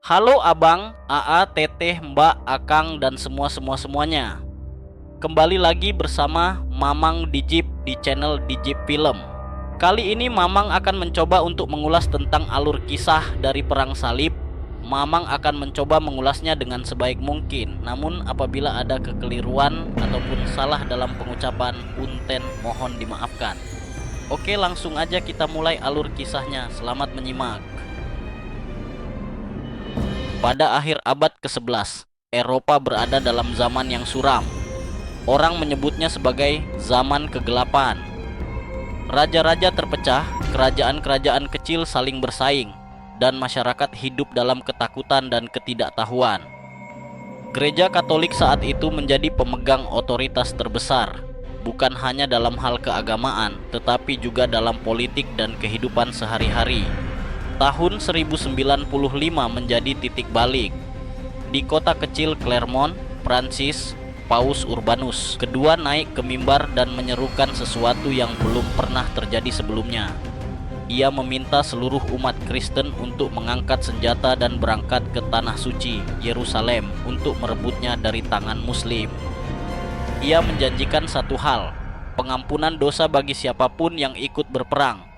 Halo abang, AA, teteh, mbak, akang, dan semuanya. Kembali lagi bersama Mamang Dijip di channel Dijip Film. Kali ini Mamang akan mencoba untuk mengulas tentang alur kisah dari Perang Salib. Mamang akan mencoba mengulasnya dengan sebaik mungkin. Namun apabila ada kekeliruan ataupun salah dalam pengucapan punten, mohon dimaafkan. Oke, langsung aja kita mulai alur kisahnya. Selamat menyimak. Pada akhir abad ke-11, Eropa berada dalam zaman yang suram. Orang menyebutnya sebagai zaman kegelapan. Raja-raja terpecah, kerajaan-kerajaan kecil saling bersaing, dan masyarakat hidup dalam ketakutan dan ketidaktahuan. Gereja Katolik saat itu menjadi pemegang otoritas terbesar, bukan hanya dalam hal keagamaan, tetapi juga dalam politik dan kehidupan sehari-hari. Tahun 1095 menjadi titik balik. Di kota kecil Clermont, Prancis, Paus Urbanus kedua naik ke mimbar dan menyerukan sesuatu yang belum pernah terjadi sebelumnya. Ia meminta seluruh umat Kristen untuk mengangkat senjata dan berangkat ke Tanah Suci, Yerusalem, untuk merebutnya dari tangan Muslim. Ia menjanjikan satu hal, pengampunan dosa bagi siapapun yang ikut berperang.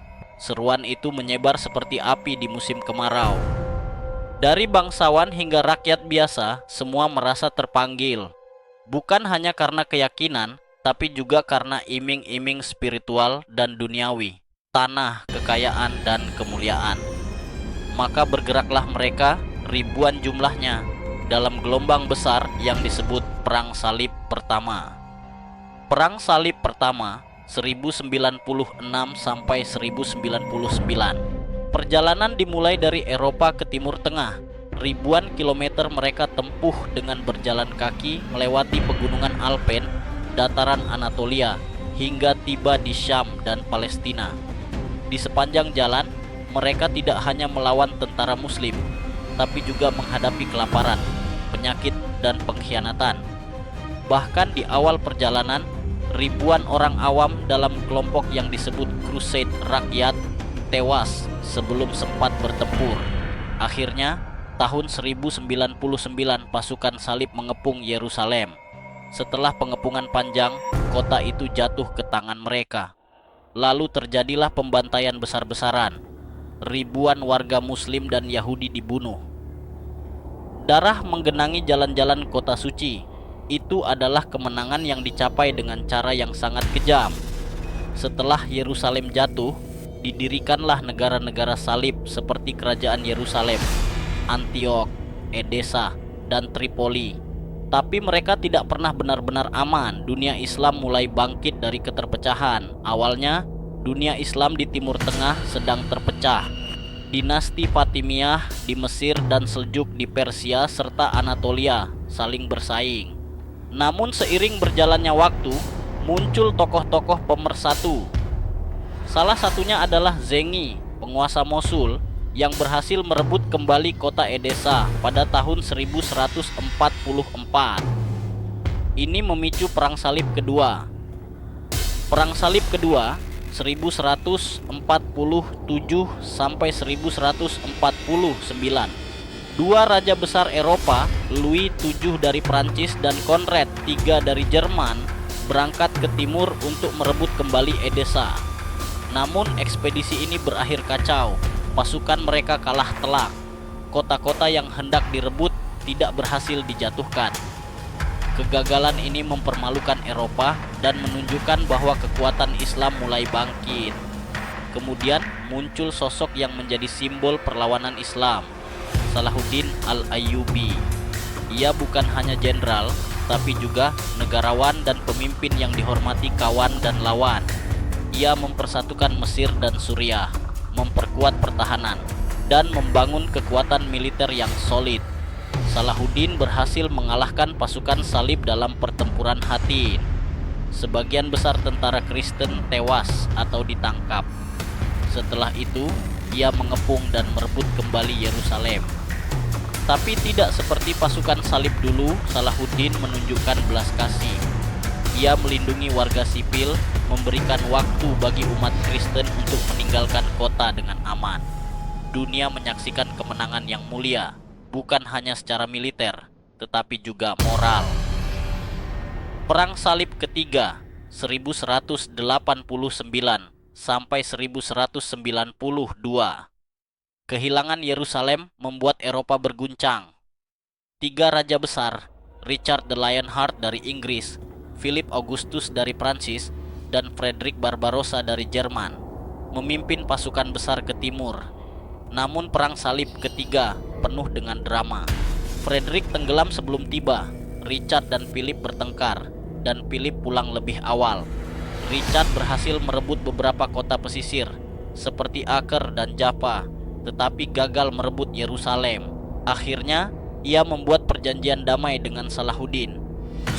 Seruan itu menyebar seperti api di musim kemarau. Dari bangsawan hingga rakyat biasa, semua merasa terpanggil. Bukan hanya karena keyakinan, tapi juga karena iming-iming spiritual dan duniawi, tanah, kekayaan, dan kemuliaan. Maka bergeraklah mereka, ribuan jumlahnya, dalam gelombang besar yang disebut Perang Salib Pertama. Perang Salib Pertama 1096 sampai 1099. Perjalanan dimulai dari Eropa ke Timur Tengah. Ribuan kilometer mereka tempuh dengan berjalan kaki melewati pegunungan Alpen, dataran Anatolia, hingga tiba di Syam dan Palestina. Di sepanjang jalan, mereka tidak hanya melawan tentara Muslim, tapi juga menghadapi kelaparan, penyakit, dan pengkhianatan. Bahkan di awal perjalanan, ribuan orang awam dalam kelompok yang disebut Crusade Rakyat tewas sebelum sempat bertempur. Akhirnya, tahun 1099 pasukan salib mengepung Yerusalem. Setelah pengepungan panjang, kota itu jatuh ke tangan mereka. Lalu terjadilah pembantaian besar-besaran. Ribuan warga Muslim dan Yahudi dibunuh. Darah menggenangi jalan-jalan kota suci. Itu adalah kemenangan yang dicapai dengan cara yang sangat kejam. Setelah Yerusalem jatuh, didirikanlah negara-negara salib seperti Kerajaan Yerusalem, Antiok, Edesa, dan Tripoli. Tapi mereka tidak pernah benar-benar aman. Dunia Islam mulai bangkit dari keterpecahan. Awalnya, dunia Islam di Timur Tengah sedang terpecah. Dinasti Fatimiyah di Mesir dan Seljuk di Persia serta Anatolia saling bersaing. Namun seiring berjalannya waktu, muncul tokoh-tokoh pemersatu. Salah satunya adalah Zengi, penguasa Mosul, yang berhasil merebut kembali kota Edesa pada tahun 1144. Ini memicu Perang Salib Kedua. Perang Salib Kedua 1147 sampai 1149. Dua raja besar Eropa, Louis VII dari Prancis dan Konrad III dari Jerman, berangkat ke timur untuk merebut kembali Edesa. Namun ekspedisi ini berakhir kacau. Pasukan mereka kalah telak. Kota-kota yang hendak direbut tidak berhasil dijatuhkan. Kegagalan ini mempermalukan Eropa dan menunjukkan bahwa kekuatan Islam mulai bangkit. Kemudian muncul sosok yang menjadi simbol perlawanan Islam, Salahuddin Al-Ayyubi. Ia bukan hanya jenderal, tapi juga negarawan dan pemimpin yang dihormati kawan dan lawan. Ia mempersatukan Mesir dan Suriah, memperkuat pertahanan, dan membangun kekuatan militer yang solid. Salahuddin berhasil mengalahkan pasukan salib dalam pertempuran Hattin. Sebagian besar tentara Kristen tewas atau ditangkap. Setelah itu, ia mengepung dan merebut kembali Yerusalem. Tapi tidak seperti pasukan salib dulu, Salahuddin menunjukkan belas kasih. Ia melindungi warga sipil, memberikan waktu bagi umat Kristen untuk meninggalkan kota dengan aman. Dunia menyaksikan kemenangan yang mulia. bukan hanya secara militer, tetapi juga moral. Perang Salib ketiga 1189 sampai 1192. Kehilangan Yerusalem membuat Eropa berguncang. Tiga raja besar, Richard the Lionheart dari Inggris, Philip Augustus dari Prancis, dan Frederick Barbarossa dari Jerman, memimpin pasukan besar ke timur. Namun perang salib ketiga penuh dengan drama. Frederick tenggelam sebelum tiba. Richard dan Philip bertengkar, dan Philip pulang lebih awal. Richard berhasil merebut beberapa kota pesisir, seperti Acre dan Jaffa, tetapi gagal merebut Yerusalem. Akhirnya, ia membuat perjanjian damai dengan Salahuddin.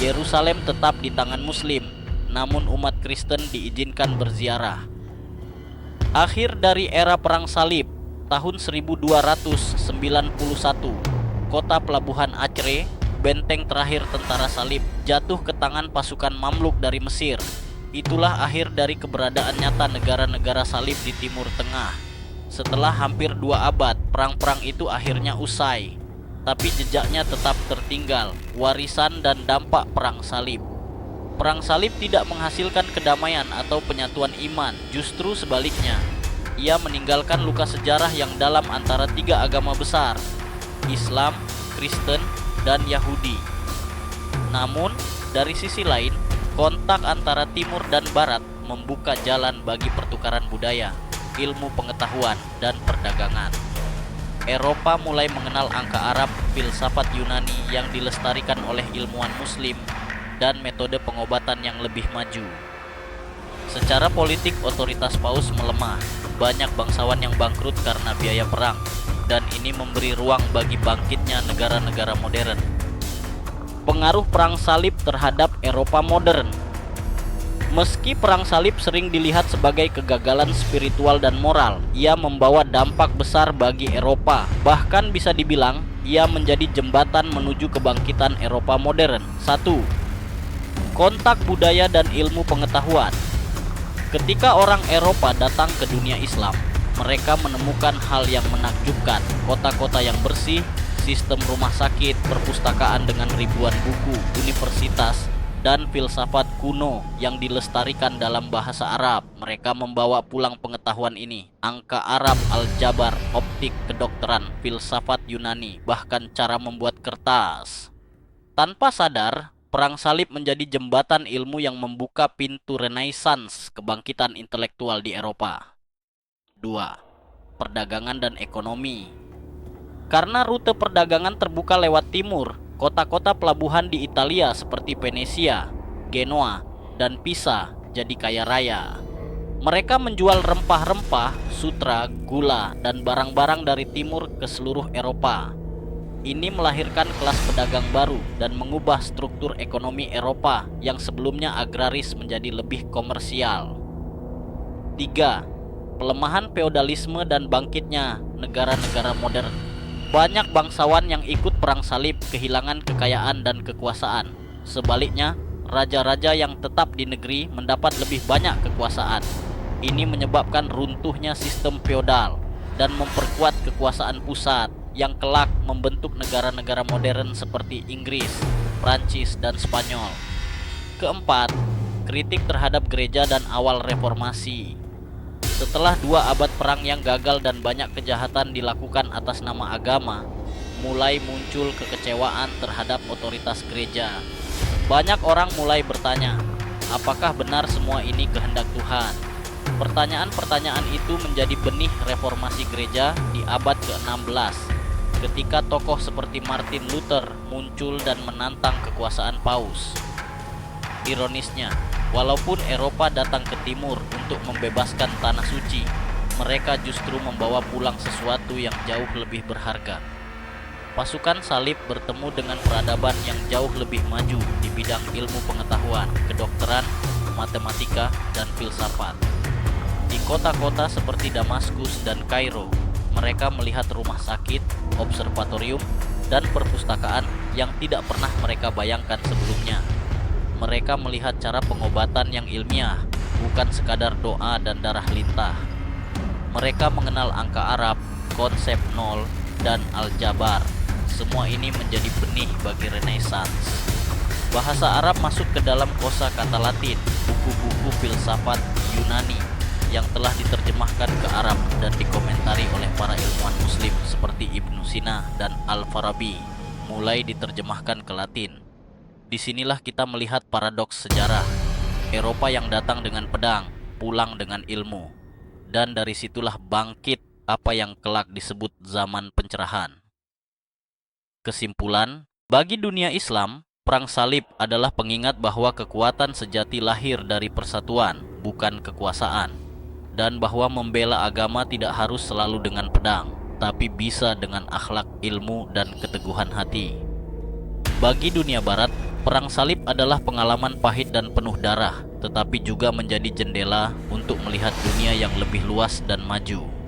Yerusalem tetap di tangan Muslim, namun umat Kristen diizinkan berziarah. Akhir dari era Perang Salib, tahun 1291, kota pelabuhan Acre, benteng terakhir tentara salib, jatuh ke tangan pasukan Mamluk dari Mesir. Itulah akhir dari keberadaan nyata negara-negara salib di Timur Tengah. Setelah hampir 2 abad, perang-perang itu akhirnya usai. Tapi jejaknya tetap tertinggal, warisan dan dampak perang salib. Perang salib tidak menghasilkan kedamaian atau penyatuan iman, justru sebaliknya. Ia meninggalkan luka sejarah yang dalam antara 3 agama besar, Islam, Kristen, dan Yahudi. Namun, dari sisi lain, kontak antara timur dan barat membuka jalan bagi pertukaran budaya, ilmu pengetahuan, dan perdagangan. Eropa mulai mengenal angka Arab, filsafat Yunani yang dilestarikan oleh ilmuwan Muslim, dan metode pengobatan yang lebih maju. Secara politik, otoritas Paus melemah. Banyak bangsawan yang bangkrut karena biaya perang, dan ini memberi ruang bagi bangkitnya negara-negara modern. Pengaruh perang salib terhadap Eropa modern. Meski perang salib sering dilihat sebagai kegagalan spiritual dan moral, ia membawa dampak besar bagi Eropa. Bahkan bisa dibilang, ia menjadi jembatan menuju kebangkitan Eropa modern. 1. Kontak budaya dan ilmu pengetahuan. Ketika orang Eropa datang ke dunia Islam, mereka menemukan hal yang menakjubkan. Kota-kota yang bersih, sistem rumah sakit, perpustakaan dengan ribuan buku, universitas, dan filsafat kuno yang dilestarikan dalam bahasa Arab. Mereka membawa pulang pengetahuan ini, angka Arab, aljabar, optik, kedokteran, filsafat Yunani, bahkan cara membuat kertas. Tanpa sadar, perang salib menjadi jembatan ilmu yang membuka pintu Renaissance, kebangkitan intelektual di Eropa. 2. Perdagangan dan ekonomi. Karena rute perdagangan terbuka lewat timur, kota-kota pelabuhan di Italia seperti Venesia, Genoa, dan Pisa jadi kaya raya. Mereka menjual rempah-rempah, sutra, gula, dan barang-barang dari timur ke seluruh Eropa. Ini melahirkan kelas pedagang baru dan mengubah struktur ekonomi Eropa yang sebelumnya agraris menjadi lebih komersial. 3. Pelemahan feodalisme dan bangkitnya negara-negara modern. Banyak bangsawan yang ikut perang salib kehilangan kekayaan dan kekuasaan. Sebaliknya, raja-raja yang tetap di negeri mendapat lebih banyak kekuasaan. Ini menyebabkan runtuhnya sistem feodal dan memperkuat kekuasaan pusat yang kelak membentuk negara-negara modern seperti Inggris, Prancis, dan Spanyol. Keempat, kritik terhadap gereja dan awal reformasi. Setelah 2 abad perang yang gagal dan banyak kejahatan dilakukan atas nama agama, mulai muncul kekecewaan terhadap otoritas gereja. Banyak orang mulai bertanya, apakah benar semua ini kehendak Tuhan? Pertanyaan-pertanyaan itu menjadi benih reformasi gereja di abad ke-16, ketika tokoh seperti Martin Luther muncul dan menantang kekuasaan Paus. Ironisnya, walaupun Eropa datang ke timur untuk membebaskan tanah suci, mereka justru membawa pulang sesuatu yang jauh lebih berharga. Pasukan salib bertemu dengan peradaban yang jauh lebih maju di bidang ilmu pengetahuan, kedokteran, matematika, dan filsafat. Di kota-kota seperti Damaskus dan Kairo, mereka melihat rumah sakit, observatorium, dan perpustakaan yang tidak pernah mereka bayangkan sebelumnya. Mereka melihat cara pengobatan yang ilmiah, bukan sekadar doa dan darah lintah. Mereka mengenal angka Arab, konsep nol, dan aljabar, semua ini menjadi benih bagi Renaissance. Bahasa Arab masuk ke dalam kosakata Latin, buku-buku filsafat Yunani yang telah diterjemahkan ke Arab dan dikomentari oleh para ilmuwan Muslim seperti Ibnu Sina dan Al-Farabi mulai diterjemahkan ke Latin. Disinilah kita melihat paradoks sejarah. Eropa yang datang dengan pedang, pulang dengan ilmu. Dan dari situlah bangkit apa yang kelak disebut zaman pencerahan. Kesimpulan, bagi dunia Islam, Perang Salib adalah pengingat bahwa kekuatan sejati lahir dari persatuan, bukan kekuasaan. Dan bahwa membela agama tidak harus selalu dengan pedang, tapi bisa dengan akhlak, ilmu, dan keteguhan hati. Bagi dunia Barat, Perang Salib adalah pengalaman pahit dan penuh darah, tetapi juga menjadi jendela untuk melihat dunia yang lebih luas dan maju.